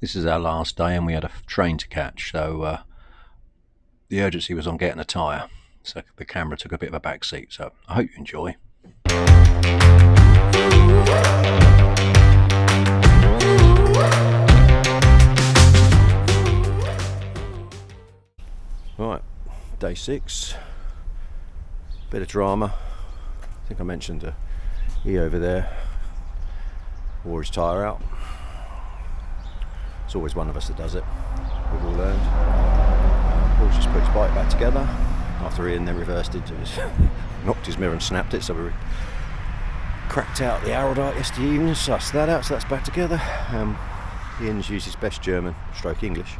This is our last day and we had a train to catch, so the urgency was on getting a tyre, so the camera took a bit of a back seat, so I hope you enjoy. Right, day 6, bit of drama. I think I mentioned he over there wore his tyre out. It's always one of us that does it, we've all learned. Paul's just put his bike back together after Ian then reversed into his knocked his mirror and snapped it, so we cracked out the Araldite yesterday evening, sussed that out, so that's back together. Ian's used his best German stroke English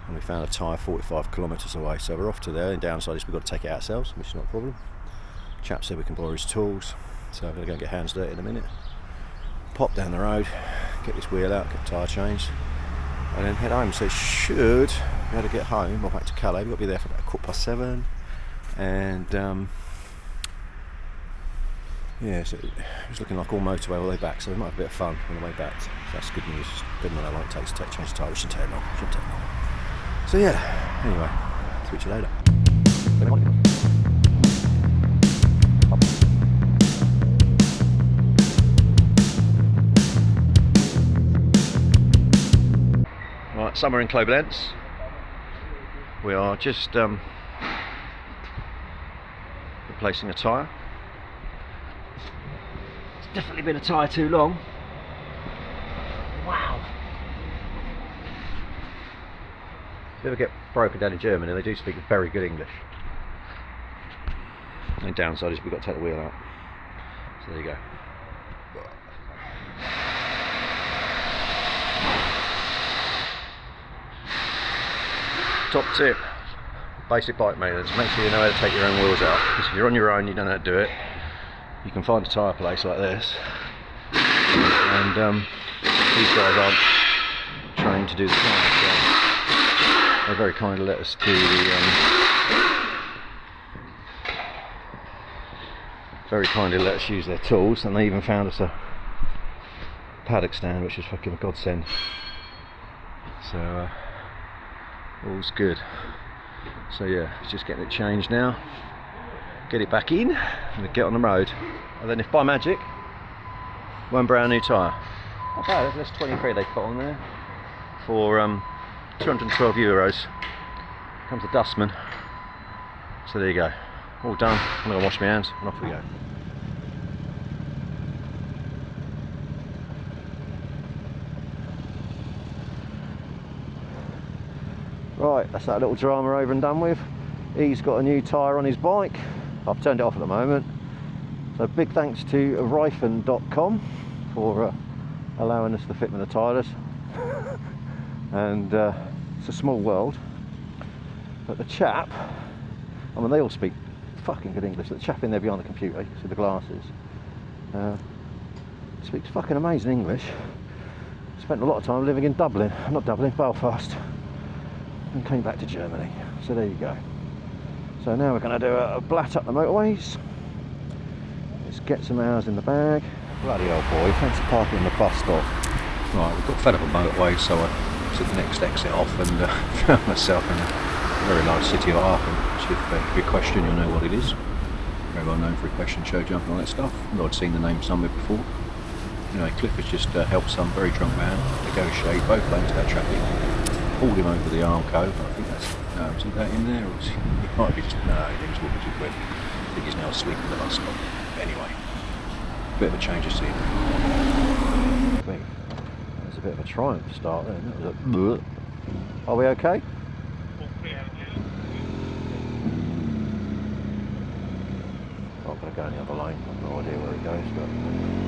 and we found a tyre 45 kilometres away, so we're off to there. The downside is we've got to take it ourselves, which is not a problem. Chap said we can borrow his tools, so I'm going to go and get hands dirty in a minute. Pop down the road, get this wheel out, get the tyre changed, and then head home. So it should be able to get home or back to Calais. We've got to be there for about 7:15, and yeah, so it was looking like all motorway all the way back, so we might have a bit of fun on the way back. So that's good news. Depending on how long it takes to change the tyre, which shouldn't take long. So yeah, anyway, switch you later. Right, somewhere in Clovelence. We are just replacing a tyre. It's definitely been a tyre too long. Wow. If you ever get broken down in Germany, they do speak very good English. The only downside is we've got to take the wheel out. So there you go. Top tip, basic bike maintenance, make sure you know how to take your own wheels out, because if you're on your own you don't know how to do it. You can find a tyre place like this, and these guys aren't trained to do the tyre, so they very kindly let us do the very kindly let us use their tools, and they even found us a paddock stand, which is fucking a godsend. So all's good. So yeah, it's just getting it changed now, get it back in and get on the road, and then if by magic one brand new tyre, not bad, that's 23 they put on there for 212 euros. Comes the dustman. So there you go, all done. I'm going to wash my hands and off we go. Right, that's that little drama over and done with. He's got a new tyre on his bike. I've turned it off at the moment. So big thanks to Reifen.com for allowing us to fit with the tyres. And it's a small world. But the chap, I mean they all speak fucking good English. The chap in there behind the computer, you see the glasses, speaks fucking amazing English. Spent a lot of time living in Dublin, not Dublin, Belfast. And came back to Germany, so there you go. So now we're going to do a blat up the motorways. Let's get some hours in the bag. Bloody old boy, fancy parking in the bus stop. Right, we've got fed up with motorways, so I took the next exit off and found myself in a very large city of Aachen, which if you question you'll know what it is. Very well known for equestrian show jumping and all that stuff. I'd seen the name somewhere before. Anyway, Cliff has just helped some very drunk man negotiate both lanes of that traffic. Pulled him over the arm cove. I think that's, is that in there? Or is he might be just, no, he was walking too quick. I think he's now asleep in the bus stop. Anyway, bit of a change of scene. I think there's a bit of a triumph start there. That was a, are we okay? Not going to go in the other lane. I've no idea where it goes, but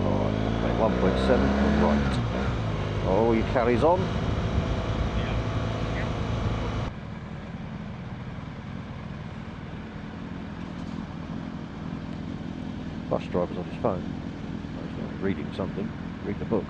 alright, okay, 1.7, right. Oh, he carries on. Bus driver's on his phone. He's reading something. Read the book.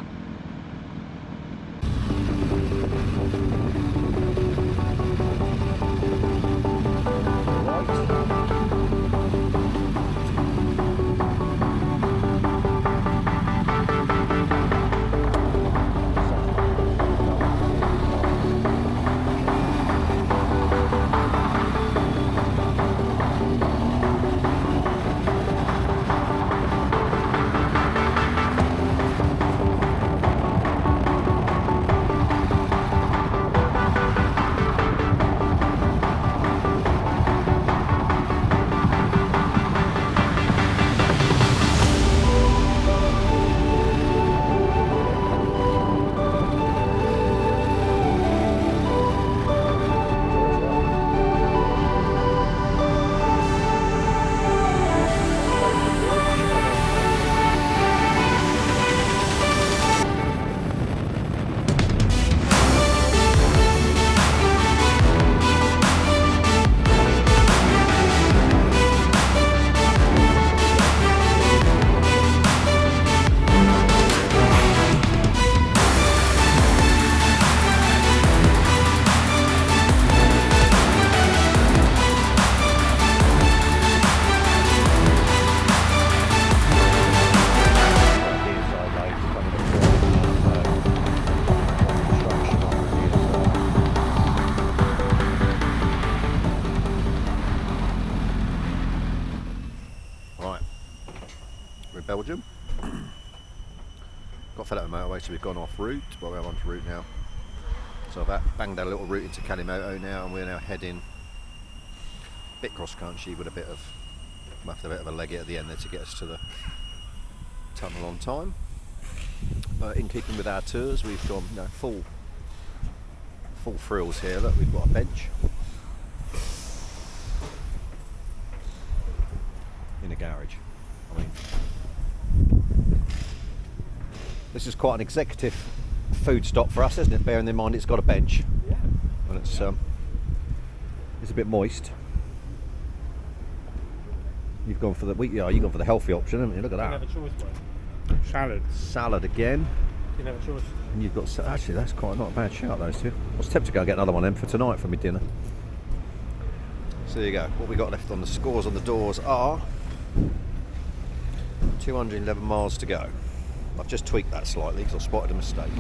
fell out of the motorway, so we've gone off route. Well, we're onto route now. So I've banged out a little route into Kalimoto now, and we're now heading a bit cross country with a bit of a leg at the end there to get us to the tunnel on time. But in keeping with our tours, we've gone full frills here. Look, we've got a bench in a garage. I mean, this is quite an executive food stop for us, isn't it? Bearing in mind it's got a bench. Yeah. And it's a bit moist. You've gone for the healthy option, haven't you? Look at that. Didn't have a choice, mate. Salad. Salad again. Didn't have a choice. And you've got actually that's quite not a bad shout, those two. I was tempted to go and get another one then for tonight for my dinner. So there you go. What we got left on the scores on the doors are 211 miles to go. I've just tweaked that slightly because I spotted a mistake.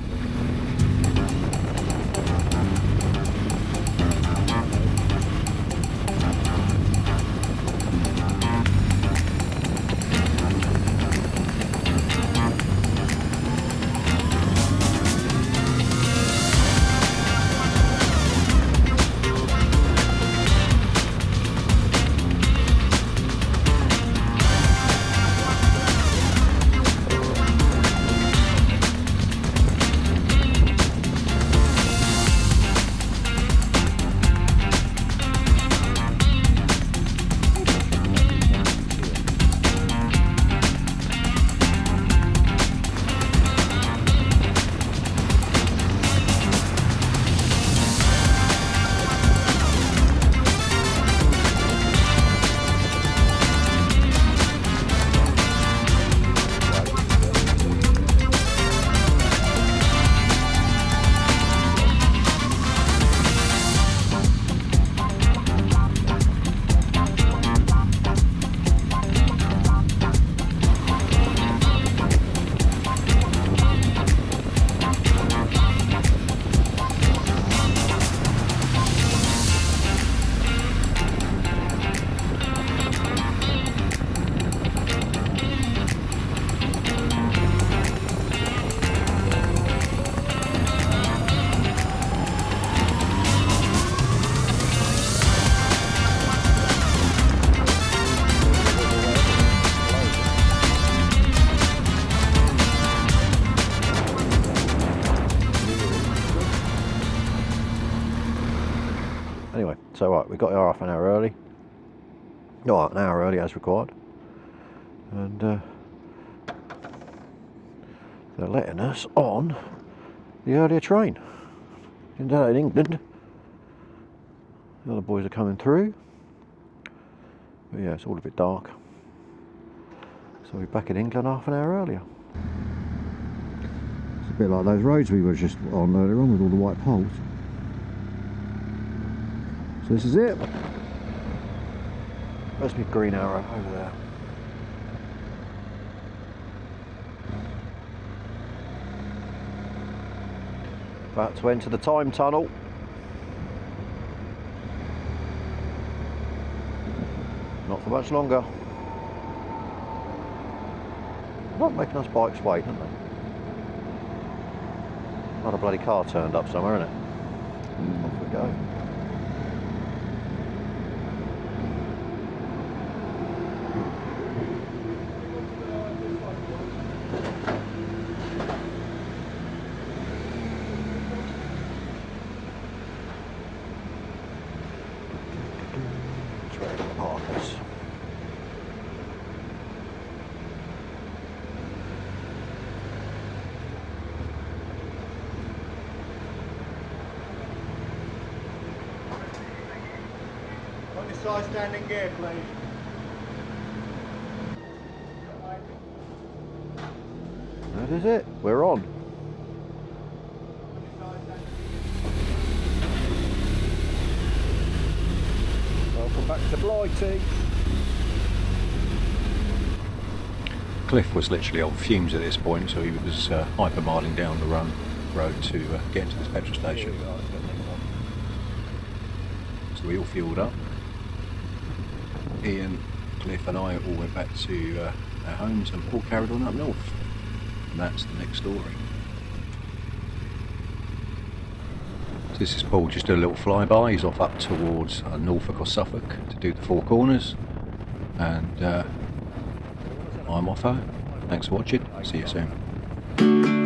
Anyway, so right, we got here half an hour early. No, an hour early as required. And they're letting us on the earlier train. In England. The other boys are coming through. But yeah, it's all a bit dark. So we're back in England half an hour earlier. It's a bit like those roads we were just on earlier on with all the white poles. So this is it. There's my green arrow over there. About to enter the time tunnel. Not for much longer. Not making us bikes wait, aren't they? Not a bloody car turned up somewhere, isn't it? Off we go. Side standing gear, please. That is it. We're on. Welcome back to Blighty. Cliff was literally on fumes at this point, so he was hypermiling down the road to get into this petrol station. So we all fueled up. Ian, Cliff and I all went back to our homes and Paul carried on up north. and that's the next story. So this is Paul, just did a little flyby. He's off up towards Norfolk or Suffolk to do the Four Corners, and I'm off home. Thanks for watching, see you soon.